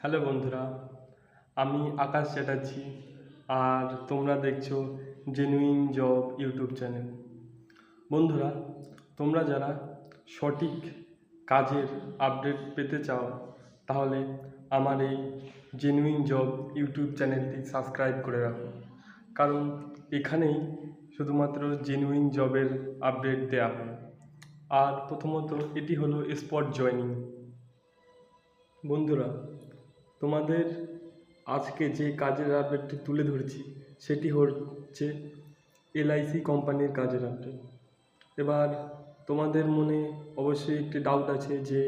Hello বন্ধুরা, আমি আকাশ চ্যাটার্জি। আর তোমরা দেখছো জেনুইন জব ইউটিউব চ্যানেল। বন্ধুরা, তোমরা যারা সঠিক কাজের আপডেট পেতে চাও তাহলে আমার এই জেনুইন জব ইউটিউব চ্যানেলটি সাবস্ক্রাইব করে রাখো, কারণ এখানেই শুধুমাত্র জেনুইন জবের আপডেট দেওয়া হয়। আর প্রথমত এটি হলো স্পট জয়নিং। বন্ধুরা, তোমাদের আজকে যে কাজের আপডেটটি তুলে ধরেছি সেটি হচ্ছে এলআইসি কোম্পানির কাজের আপডেট। এবার তোমাদের মনে অবশ্যই একটি ডাউট আছে যে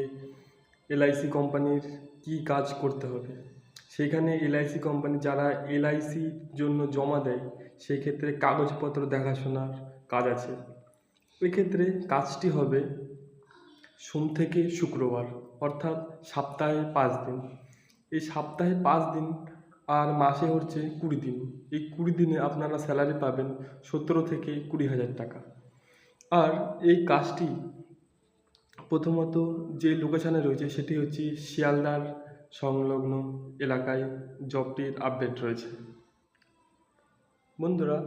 এলআইসি কোম্পানির কী কাজ করতে হবে। সেখানে এলআইসি কোম্পানি যারা এলআইসির জন্য জমা দেয় সেই ক্ষেত্রে কাগজপত্র দেখাশোনার কাজ আছে। এক্ষেত্রে কাজটি হবে সোম থেকে শুক্রবার, অর্থাৎ সপ্তাহে 5 দিন। এই সপ্তাহে 5 দিন আর মাসে হচ্ছে 20 দিন। এই 20 দিনে আপনারা স্যালারি পাবেন 17 থেকে 20,000 টাকা। আর এই কাজটি প্রথমত যে লোকেশানে রয়েছে সেটি হচ্ছে শিয়ালদার সংলগ্ন এলাকায় জবটির আপডেট রয়েছে। বন্ধুরা,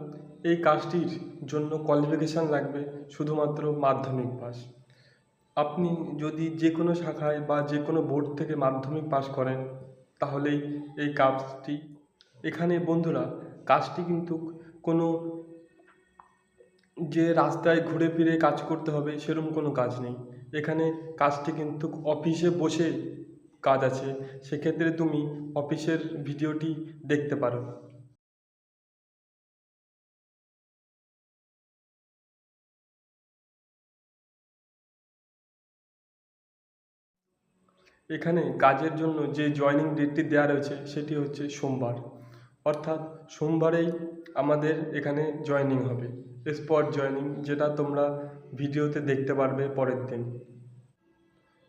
এই কাজটির জন্য কোয়ালিফিকেশান লাগবে শুধুমাত্র মাধ্যমিক পাস। আপনি যদি যে কোনো শাখায় বা যে কোনো বোর্ড থেকে মাধ্যমিক পাস করেন তাহলেই এই কাজটি। এখানে বন্ধুরা, কাজটি কিন্তু কোনো যে রাস্তায় ঘুরে ফিরে কাজ করতে হবে সেরকম কোনো কাজ নেই। এখানে কাজটি কিন্তু অফিসে বসে কাজ আছে। সেক্ষেত্রে তুমি অফিসের ভিডিওটি দেখতে পারো। এখানে কাজের জন্য যে জয়েনিং ডেটটি দেওয়া রয়েছে সেটি হচ্ছে সোমবার, অর্থাৎ সোমবারেই আমাদের এখানে জয়েনিং হবে, স্পট জয়েনিং, যেটা তোমরা ভিডিওতে দেখতে পারবে পরের দিন।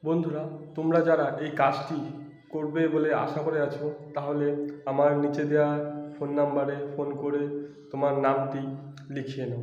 বন্ধুরা, তোমরা যারা এই কাজটি করবে বলে আশা করে আছো তাহলে আমার নিচে দেওয়া ফোন নাম্বারে ফোন করে তোমার নামটি লিখিয়ে নাও।